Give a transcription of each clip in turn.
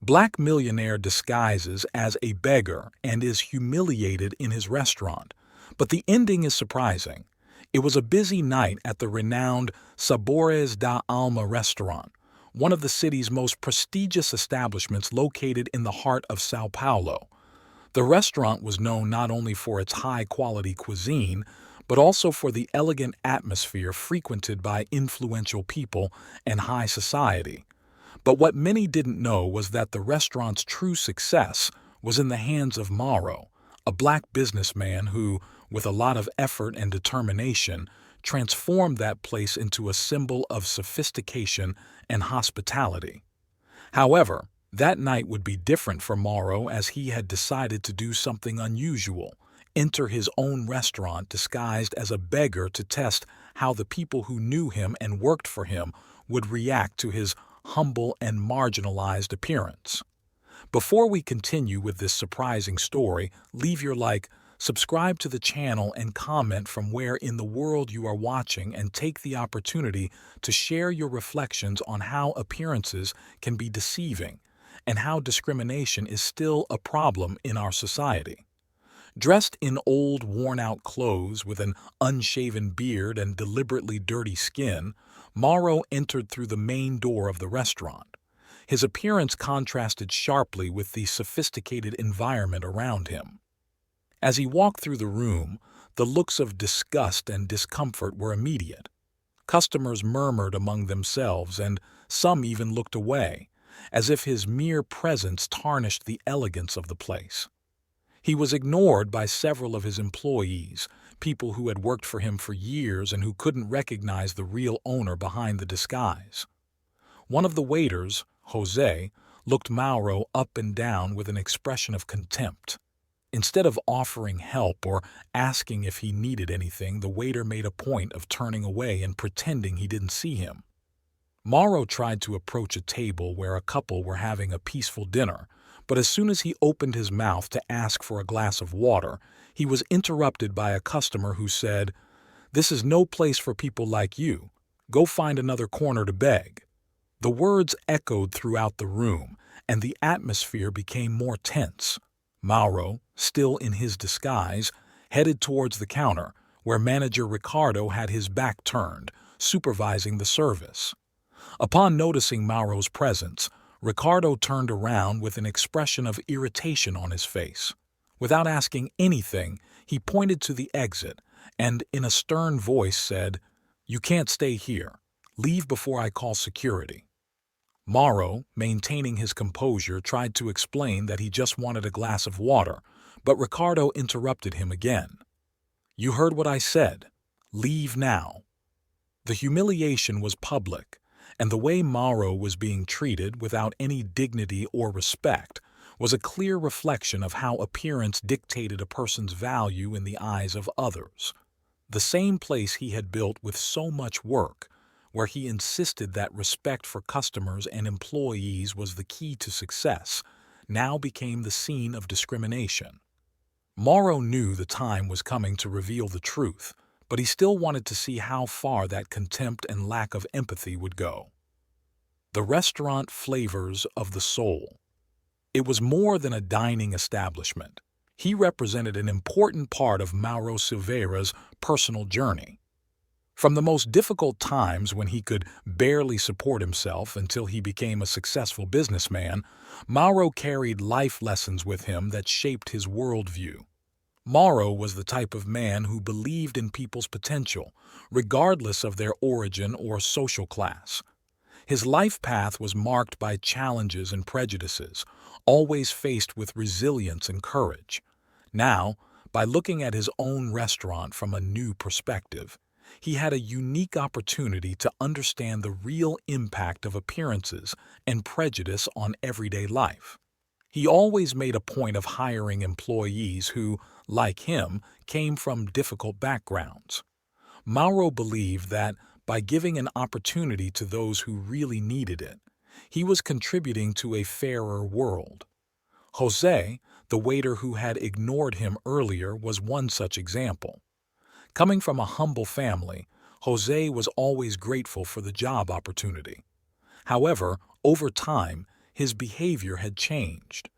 Black Millionaire disguises as a beggar and is humiliated in his restaurant. But the ending is surprising. It was a busy night at the renowned Sabores da Alma restaurant, one of the city's most prestigious establishments located in the heart of Sao Paulo. The restaurant was known not only for its high-quality cuisine, but also for the elegant atmosphere frequented by influential people and high society. But what many didn't know was that the restaurant's true success was in the hands of Mauro, a black businessman who, with a lot of effort and determination, transformed that place into a symbol of sophistication and hospitality. However, that night would be different for Mauro as he had decided to do something unusual, enter his own restaurant disguised as a beggar to test how the people who knew him and worked for him would react to his humble and marginalized appearance. Before we continue with this surprising story, leave your like, subscribe to the channel, and comment from where in the world you are watching, and take the opportunity to share your reflections on how appearances can be deceiving and how discrimination is still a problem in our society. Dressed in old, worn-out clothes with an unshaven beard and deliberately dirty skin, Mauro entered through the main door of the restaurant. His appearance contrasted sharply with the sophisticated environment around him. As he walked through the room, the looks of disgust and discomfort were immediate. Customers murmured among themselves, and some even looked away, as if his mere presence tarnished the elegance of the place. He was ignored by several of his employees, people who had worked for him for years and who couldn't recognize the real owner behind the disguise. One of the waiters, Jose, looked Mauro up and down with an expression of contempt. Instead of offering help or asking if he needed anything, the waiter made a point of turning away and pretending he didn't see him. Mauro tried to approach a table where a couple were having a peaceful dinner, but as soon as he opened his mouth to ask for a glass of water, he was interrupted by a customer who said, "This is no place for people like you. Go find another corner to beg." The words echoed throughout the room, and the atmosphere became more tense. Mauro, still in his disguise, headed towards the counter, where manager Ricardo had his back turned, supervising the service. Upon noticing Mauro's presence, Ricardo turned around with an expression of irritation on his face. Without asking anything, he pointed to the exit and, in a stern voice, said, "You can't stay here. Leave before I call security." Mauro, maintaining his composure, tried to explain that he just wanted a glass of water, but Ricardo interrupted him again. "You heard what I said. Leave now." The humiliation was public, and the way Mauro was being treated without any dignity or respect was a clear reflection of how appearance dictated a person's value in the eyes of others. The same place he had built with so much work, where he insisted that respect for customers and employees was the key to success, now became the scene of discrimination. Mauro knew the time was coming to reveal the truth, but he still wanted to see how far that contempt and lack of empathy would go. The restaurant flavors of the soul. It was more than a dining establishment. He represented an important part of Mauro Silveira's personal journey. From the most difficult times when he could barely support himself until he became a successful businessman, Mauro carried life lessons with him that shaped his worldview. Mauro was the type of man who believed in people's potential, regardless of their origin or social class. His life path was marked by challenges and prejudices, always faced with resilience and courage. Now, by looking at his own restaurant from a new perspective, he had a unique opportunity to understand the real impact of appearances and prejudice on everyday life. He always made a point of hiring employees who, like him, came from difficult backgrounds. Mauro believed that by giving an opportunity to those who really needed it, he was contributing to a fairer world. Jose, the waiter who had ignored him earlier, was one such example. Coming from a humble family, Jose was always grateful for the job opportunity. However, over time, his behavior had changed.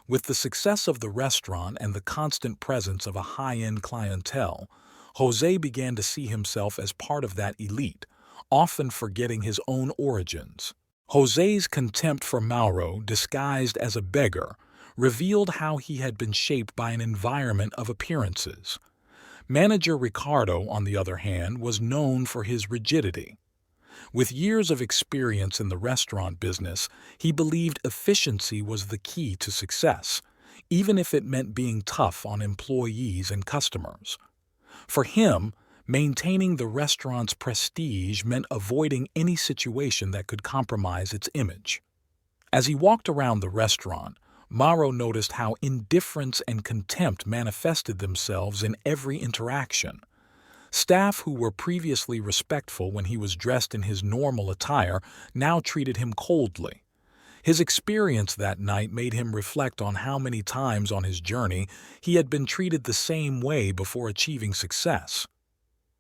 With the success of the restaurant and the constant presence of a high-end clientele, Jose began to see himself as part of that elite, often forgetting his own origins. Jose's contempt for Mauro, disguised as a beggar, revealed how he had been shaped by an environment of appearances. Manager Ricardo, on the other hand, was known for his rigidity. With years of experience in the restaurant business, he believed efficiency was the key to success, even if it meant being tough on employees and customers. For him, maintaining the restaurant's prestige meant avoiding any situation that could compromise its image. As he walked around the restaurant, Mauro noticed how indifference and contempt manifested themselves in every interaction. Staff who were previously respectful when he was dressed in his normal attire now treated him coldly. His experience that night made him reflect on how many times on his journey he had been treated the same way before achieving success.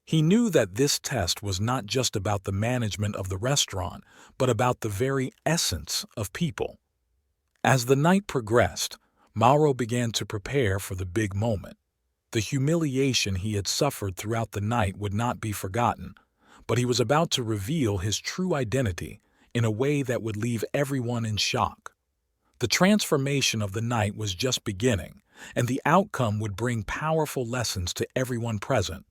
He knew that this test was not just about the management of the restaurant, but about the very essence of people. As the night progressed, Mauro began to prepare for the big moment. The humiliation he had suffered throughout the night would not be forgotten, but he was about to reveal his true identity in a way that would leave everyone in shock. The transformation of the night was just beginning, and the outcome would bring powerful lessons to everyone present.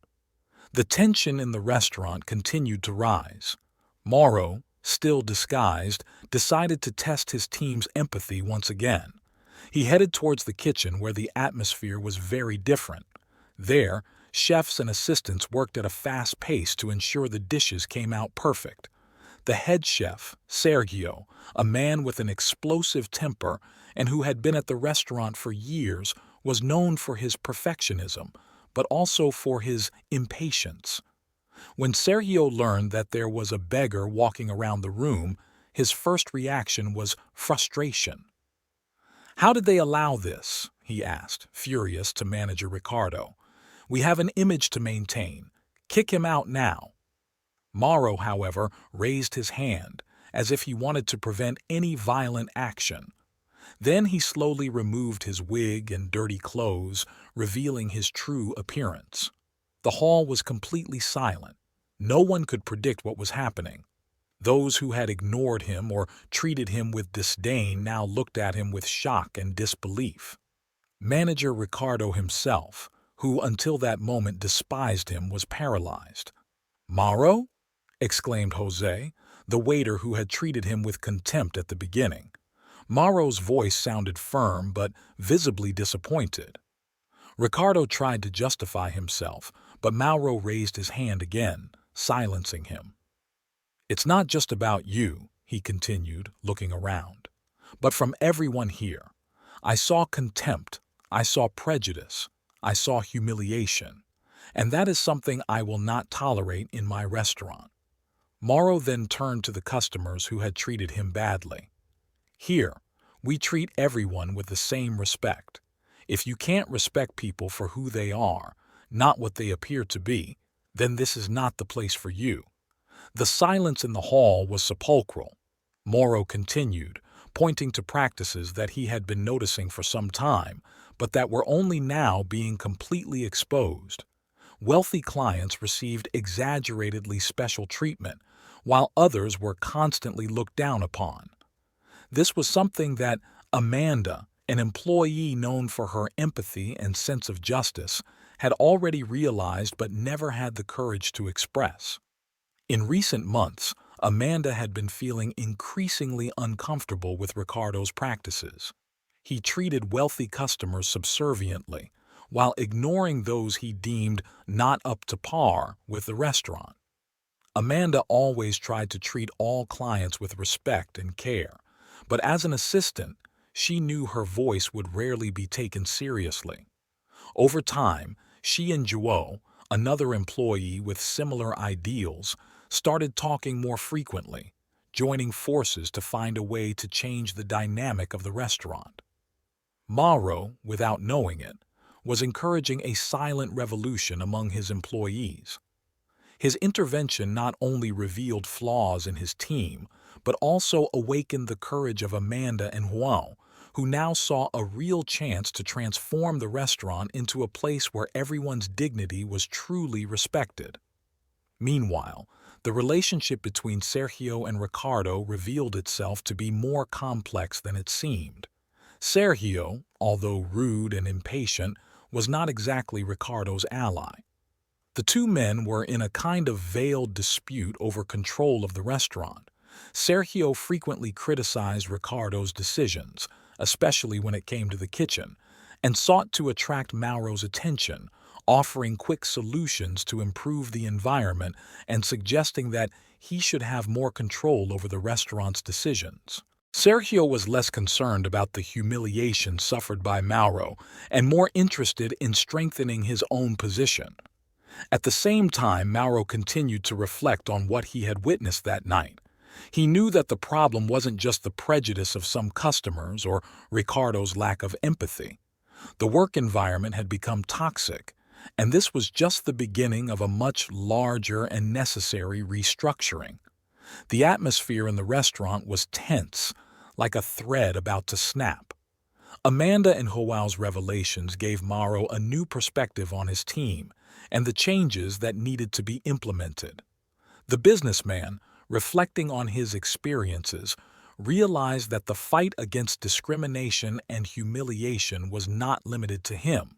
The tension in the restaurant continued to rise. Mauro, still disguised, decided to test his team's empathy once again. He headed towards the kitchen where the atmosphere was very different. There, chefs and assistants worked at a fast pace to ensure the dishes came out perfect. The head chef, Sergio, a man with an explosive temper and who had been at the restaurant for years, was known for his perfectionism, but also for his impatience. When Sergio learned that there was a beggar walking around the room, his first reaction was frustration. "How did they allow this?" he asked, furious, to manager Ricardo. "We have an image to maintain. Kick him out now." Mauro, however, raised his hand, as if he wanted to prevent any violent action. Then he slowly removed his wig and dirty clothes, revealing his true appearance. The hall was completely silent. No one could predict what was happening. Those who had ignored him or treated him with disdain now looked at him with shock and disbelief. Manager Ricardo himself, who until that moment despised him, was paralyzed. "Mauro?" exclaimed Jose, the waiter who had treated him with contempt at the beginning. Mauro's voice sounded firm but visibly disappointed. Ricardo tried to justify himself, but Mauro raised his hand again, silencing him. "It's not just about you," he continued, looking around, "but from everyone here. I saw contempt, I saw prejudice, I saw humiliation, and that is something I will not tolerate in my restaurant." Mauro then turned to the customers who had treated him badly. "Here, we treat everyone with the same respect. If you can't respect people for who they are, not what they appear to be, then this is not the place for you." The silence in the hall was sepulchral. Mauro continued, pointing to practices that he had been noticing for some time, but that were only now being completely exposed. Wealthy clients received exaggeratedly special treatment, while others were constantly looked down upon. This was something that Amanda, an employee known for her empathy and sense of justice, had already realized but never had the courage to express. In recent months, Amanda had been feeling increasingly uncomfortable with Ricardo's practices. He treated wealthy customers subserviently, while ignoring those he deemed not up to par with the restaurant. Amanda always tried to treat all clients with respect and care, but as an assistant, she knew her voice would rarely be taken seriously. Over time, she and João, another employee with similar ideals, started talking more frequently, joining forces to find a way to change the dynamic of the restaurant. Mauro, without knowing it, was encouraging a silent revolution among his employees. His intervention not only revealed flaws in his team, but also awakened the courage of Amanda and Juan, who now saw a real chance to transform the restaurant into a place where everyone's dignity was truly respected. Meanwhile, the relationship between Sergio and Ricardo revealed itself to be more complex than it seemed. Sergio, although rude and impatient, was not exactly Ricardo's ally. The two men were in a kind of veiled dispute over control of the restaurant. Sergio frequently criticized Ricardo's decisions, especially when it came to the kitchen, and sought to attract Mauro's attention, offering quick solutions to improve the environment and suggesting that he should have more control over the restaurant's decisions. Sergio was less concerned about the humiliation suffered by Mauro and more interested in strengthening his own position. At the same time, Mauro continued to reflect on what he had witnessed that night. He knew that the problem wasn't just the prejudice of some customers or Ricardo's lack of empathy. The work environment had become toxic, and this was just the beginning of a much larger and necessary restructuring. The atmosphere in the restaurant was tense, like a thread about to snap. Amanda and Joao's revelations gave Mauro a new perspective on his team and the changes that needed to be implemented. The businessman, reflecting on his experiences, realized that the fight against discrimination and humiliation was not limited to him.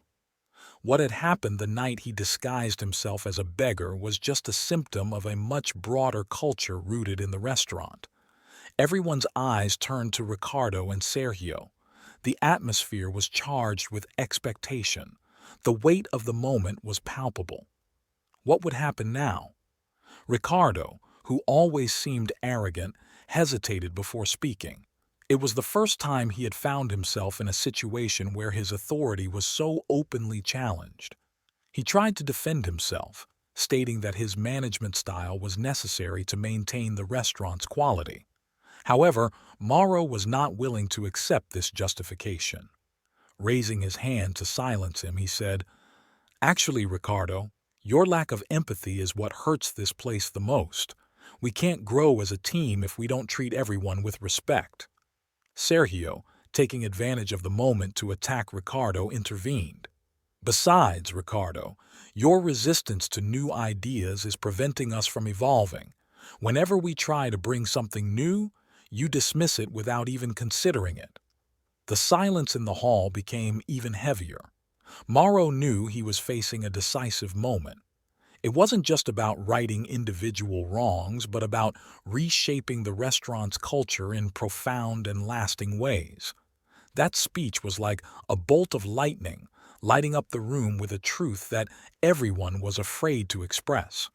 What had happened the night he disguised himself as a beggar was just a symptom of a much broader culture rooted in the restaurant. Everyone's eyes turned to Ricardo and Sergio. The atmosphere was charged with expectation. The weight of the moment was palpable. What would happen now? Ricardo, who always seemed arrogant, hesitated before speaking. It was the first time he had found himself in a situation where his authority was so openly challenged. He tried to defend himself, stating that his management style was necessary to maintain the restaurant's quality. However, Mauro was not willing to accept this justification. Raising his hand to silence him, he said, "Actually, Ricardo, your lack of empathy is what hurts this place the most. We can't grow as a team if we don't treat everyone with respect." Sergio, taking advantage of the moment to attack Ricardo, intervened. "Besides, Ricardo, your resistance to new ideas is preventing us from evolving. Whenever we try to bring something new, you dismiss it without even considering it." The silence in the hall became even heavier. Mauro knew he was facing a decisive moment. It wasn't just about righting individual wrongs, but about reshaping the restaurant's culture in profound and lasting ways. That speech was like a bolt of lightning, lighting up the room with a truth that everyone was afraid to express.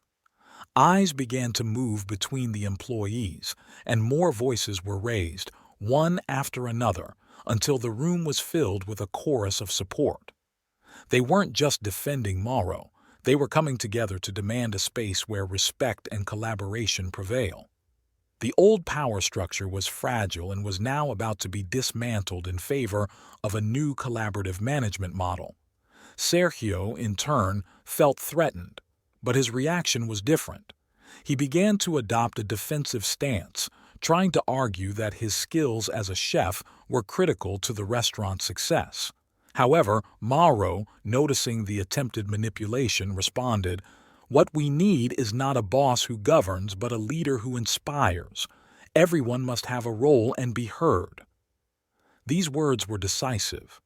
Eyes began to move between the employees, and more voices were raised, one after another, until the room was filled with a chorus of support. They weren't just defending Mauro. They were coming together to demand a space where respect and collaboration prevail. The old power structure was fragile and was now about to be dismantled in favor of a new collaborative management model. Sergio, in turn, felt threatened, but his reaction was different. He began to adopt a defensive stance, trying to argue that his skills as a chef were critical to the restaurant's success. However, Mauro, noticing the attempted manipulation, responded, "What we need is not a boss who governs, but a leader who inspires. Everyone must have a role and be heard." These words were decisive.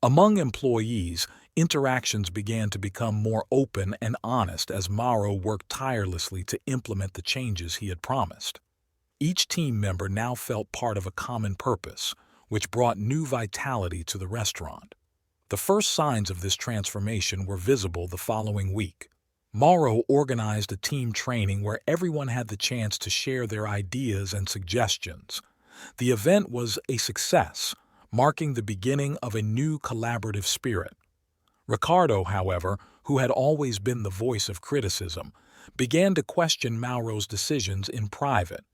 Among employees, interactions began to become more open and honest as Mauro worked tirelessly to implement the changes he had promised. Each team member now felt part of a common purpose, which brought new vitality to the restaurant. The first signs of this transformation were visible the following week. Mauro organized a team training where everyone had the chance to share their ideas and suggestions. The event was a success, marking the beginning of a new collaborative spirit. Ricardo, however, who had always been the voice of criticism, began to question Mauro's decisions in private.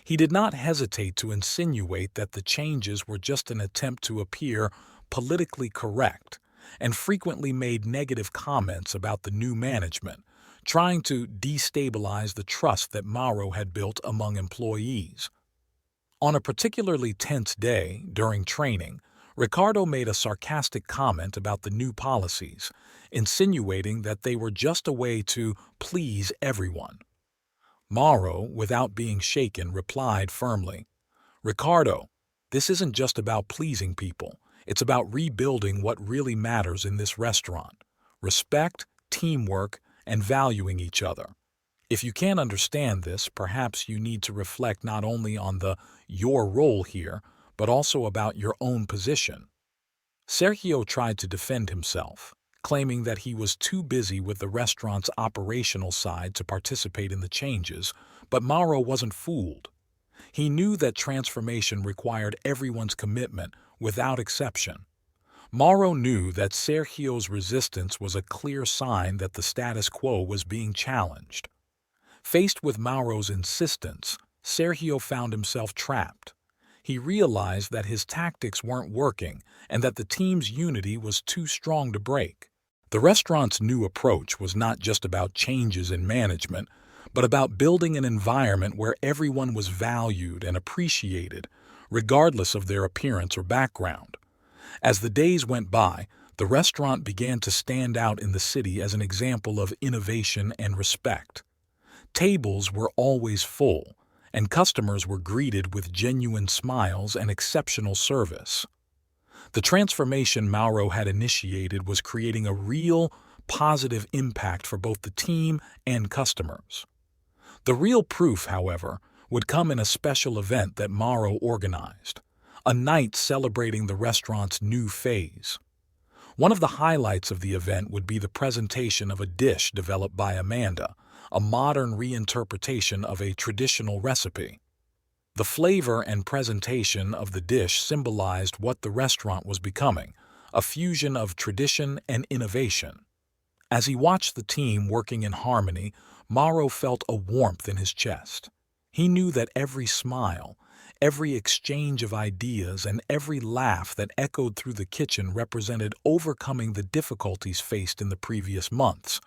He did not hesitate to insinuate that the changes were just an attempt to appear politically correct, and frequently made negative comments about the new management, trying to destabilize the trust that Mauro had built among employees. On a particularly tense day during training, Ricardo made a sarcastic comment about the new policies, insinuating that they were just a way to please everyone. Mauro, without being shaken, replied firmly, "Ricardo, this isn't just about pleasing people. It's about rebuilding what really matters in this restaurant: respect, teamwork, and valuing each other. If you can't understand this, perhaps you need to reflect not only on your role here, but also about your own position." Sergio tried to defend himself, claiming that he was too busy with the restaurant's operational side to participate in the changes, but Mauro wasn't fooled. He knew that transformation required everyone's commitment without exception. Mauro knew that Sergio's resistance was a clear sign that the status quo was being challenged. Faced with Mauro's insistence, Sergio found himself trapped. He realized that his tactics weren't working and that the team's unity was too strong to break. The restaurant's new approach was not just about changes in management, but about building an environment where everyone was valued and appreciated, regardless of their appearance or background. As the days went by, the restaurant began to stand out in the city as an example of innovation and respect. Tables were always full, and customers were greeted with genuine smiles and exceptional service. The transformation Mauro had initiated was creating a real, positive impact for both the team and customers. The real proof, however, would come in a special event that Mauro organized, a night celebrating the restaurant's new phase. One of the highlights of the event would be the presentation of a dish developed by Amanda, a modern reinterpretation of a traditional recipe. The flavor and presentation of the dish symbolized what the restaurant was becoming, a fusion of tradition and innovation. As he watched the team working in harmony, Mauro felt a warmth in his chest. He knew that every smile, every exchange of ideas, and every laugh that echoed through the kitchen represented overcoming the difficulties faced in the previous months.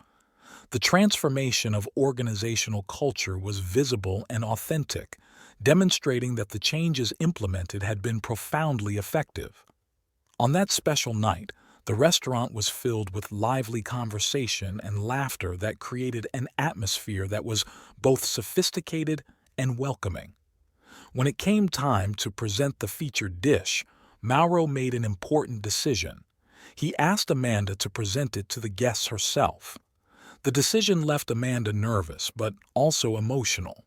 The transformation of organizational culture was visible and authentic, demonstrating that the changes implemented had been profoundly effective. On that special night, the restaurant was filled with lively conversation and laughter that created an atmosphere that was both sophisticated and welcoming. When it came time to present the featured dish, Mauro made an important decision. He asked Amanda to present it to the guests herself. The decision left Amanda nervous, but also emotional.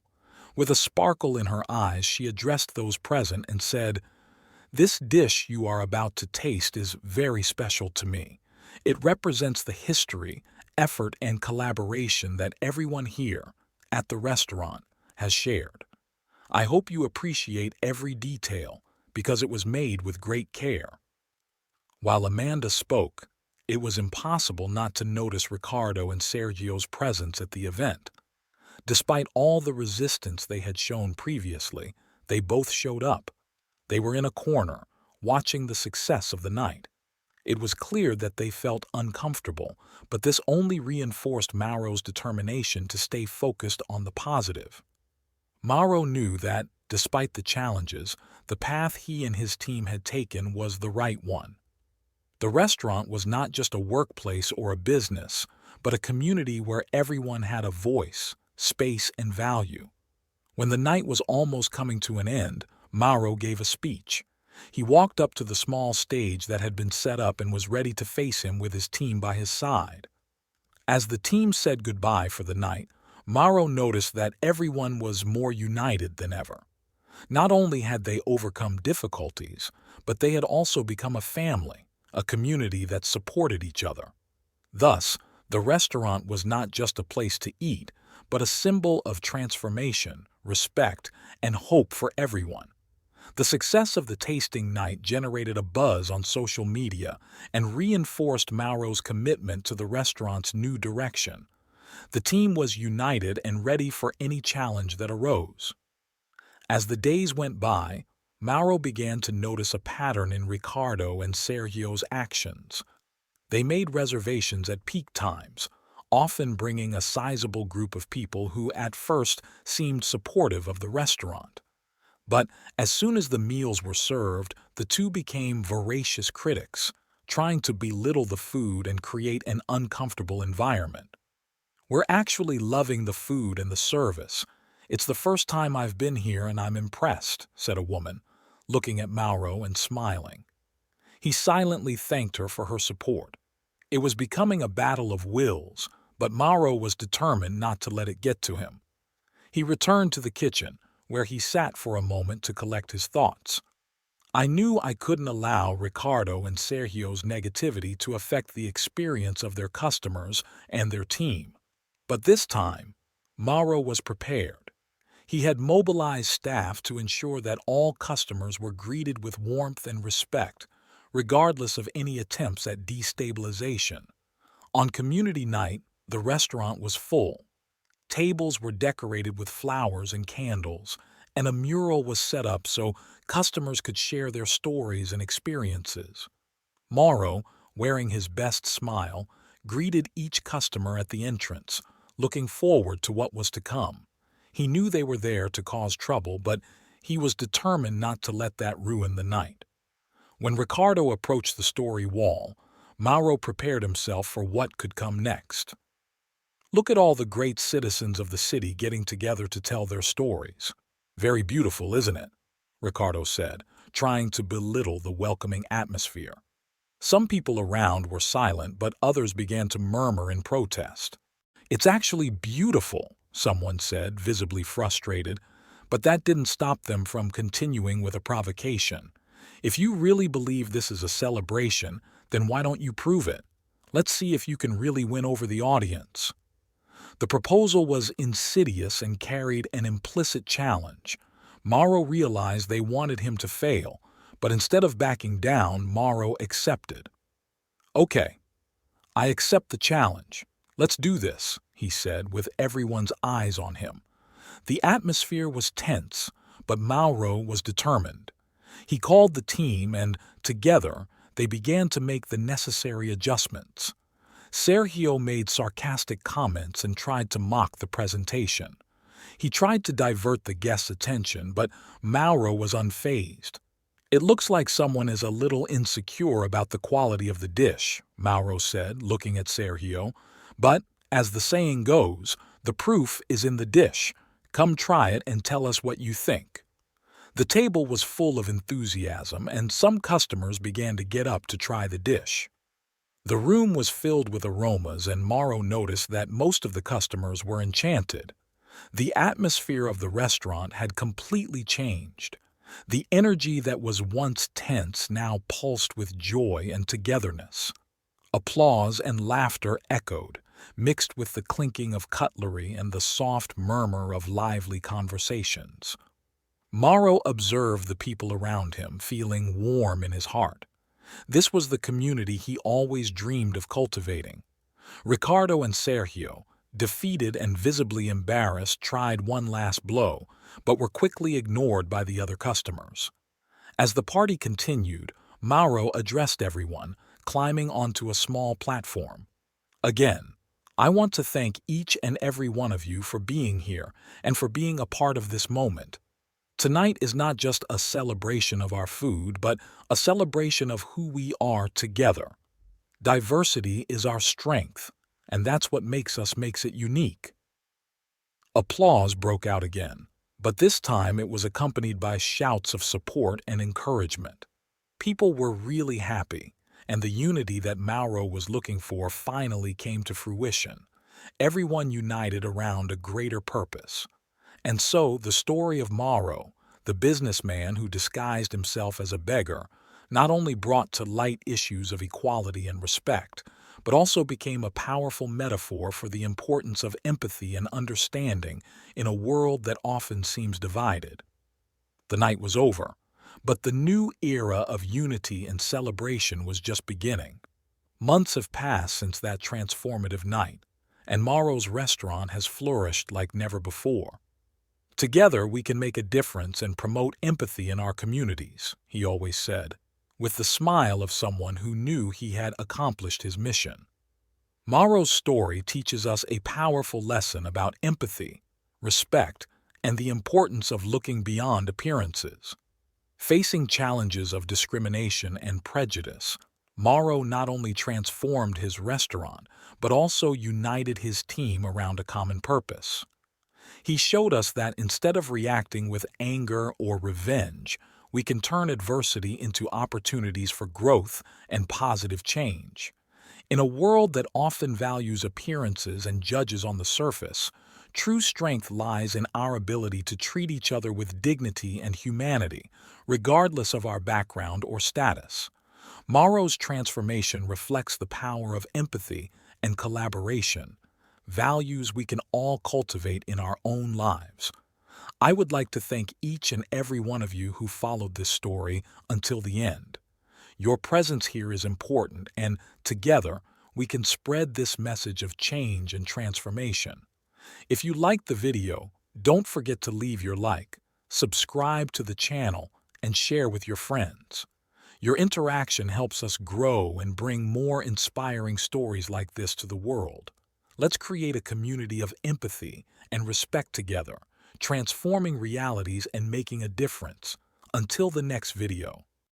With a sparkle in her eyes, she addressed those present and said, "This dish you are about to taste is very special to me. It represents the history, effort, and collaboration that everyone here, at the restaurant, has shared. I hope you appreciate every detail, because it was made with great care." While Amanda spoke, it was impossible not to notice Ricardo and Sergio's presence at the event. Despite all the resistance they had shown previously, they both showed up. They were in a corner, watching the success of the night. It was clear that they felt uncomfortable, but this only reinforced Mauro's determination to stay focused on the positive. Mauro knew that, despite the challenges, the path he and his team had taken was the right one. The restaurant was not just a workplace or a business, but a community where everyone had a voice, space, and value. When the night was almost coming to an end, Mauro gave a speech. He walked up to the small stage that had been set up and was ready to face him with his team by his side. As the team said goodbye for the night, Mauro noticed that everyone was more united than ever. Not only had they overcome difficulties, but they had also become a family, a community that supported each other. Thus, the restaurant was not just a place to eat, but a symbol of transformation, respect, and hope for everyone. The success of the tasting night generated a buzz on social media and reinforced Mauro's commitment to the restaurant's new direction. The team was united and ready for any challenge that arose. As the days went by, Mauro began to notice a pattern in Ricardo and Sergio's actions. They made reservations at peak times, often bringing a sizable group of people who at first seemed supportive of the restaurant. But as soon as the meals were served, the two became voracious critics, trying to belittle the food and create an uncomfortable environment. "We're actually loving the food and the service. It's the first time I've been here and I'm impressed," said a woman, looking at Mauro and smiling. He silently thanked her for her support. It was becoming a battle of wills, but Mauro was determined not to let it get to him. He returned to the kitchen, where he sat for a moment to collect his thoughts. "I knew I couldn't allow Ricardo and Sergio's negativity to affect the experience of their customers and their team. But this time, Mauro was prepared. He had mobilized staff to ensure that all customers were greeted with warmth and respect, regardless of any attempts at destabilization. On community night, the restaurant was full. Tables were decorated with flowers and candles, and a mural was set up so customers could share their stories and experiences. Mauro, wearing his best smile, greeted each customer at the entrance, looking forward to what was to come. He knew they were there to cause trouble, but he was determined not to let that ruin the night. When Ricardo approached the story wall, Mauro prepared himself for what could come next. "Look at all the great citizens of the city getting together to tell their stories. Very beautiful, isn't it?" Ricardo said, trying to belittle the welcoming atmosphere. Some people around were silent, but others began to murmur in protest. "It's actually beautiful," someone said, visibly frustrated, but that didn't stop them from continuing with a provocation. "If you really believe this is a celebration, then why don't you prove it? Let's see if you can really win over the audience." The proposal was insidious and carried an implicit challenge. Mauro realized they wanted him to fail, but instead of backing down, Mauro accepted. "Okay, I accept the challenge. Let's do this," he said, with everyone's eyes on him. The atmosphere was tense, but Mauro was determined. He called the team, and together they began to make the necessary adjustments. Sergio made sarcastic comments and tried to mock the presentation. He tried to divert the guests' attention, but Mauro was unfazed. "It looks like someone is a little insecure about the quality of the dish," Mauro said, looking at Sergio. "But, as the saying goes, the proof is in the dish. Come try it and tell us what you think." The table was full of enthusiasm, and some customers began to get up to try the dish. The room was filled with aromas, and Mauro noticed that most of the customers were enchanted. The atmosphere of the restaurant had completely changed. The energy that was once tense now pulsed with joy and togetherness. Applause and laughter echoed, mixed with the clinking of cutlery and the soft murmur of lively conversations. Mauro observed the people around him, feeling warm in his heart. This was the community he always dreamed of cultivating. Ricardo and Sergio, defeated and visibly embarrassed, tried one last blow, but were quickly ignored by the other customers. As the party continued, Mauro addressed everyone, climbing onto a small platform. "Again, I want to thank each and every one of you for being here and for being a part of this moment. Tonight is not just a celebration of our food, but a celebration of who we are together. Diversity is our strength, and that's what makes it unique." Applause broke out again, but this time it was accompanied by shouts of support and encouragement. People were really happy, and the unity that Mauro was looking for finally came to fruition. Everyone united around a greater purpose. And so the story of Mauro, the businessman who disguised himself as a beggar, not only brought to light issues of equality and respect, but also became a powerful metaphor for the importance of empathy and understanding in a world that often seems divided. The night was over, but the new era of unity and celebration was just beginning. Months have passed since that transformative night, and Mauro's restaurant has flourished like never before. "Together we can make a difference and promote empathy in our communities," he always said, with the smile of someone who knew he had accomplished his mission. Mauro's story teaches us a powerful lesson about empathy, respect, and the importance of looking beyond appearances. Facing challenges of discrimination and prejudice, Mauro not only transformed his restaurant, but also united his team around a common purpose. He showed us that instead of reacting with anger or revenge, we can turn adversity into opportunities for growth and positive change. In a world that often values appearances and judges on the surface, true strength lies in our ability to treat each other with dignity and humanity, regardless of our background or status. Mauro's transformation reflects the power of empathy and collaboration, values we can all cultivate in our own lives. I would like to thank each and every one of you who followed this story until the end. Your presence here is important, and together we can spread this message of change and transformation. If you liked the video, don't forget to leave your like, subscribe to the channel, and share with your friends. Your interaction helps us grow and bring more inspiring stories like this to the world. Let's create a community of empathy and respect together, transforming realities and making a difference. Until the next video.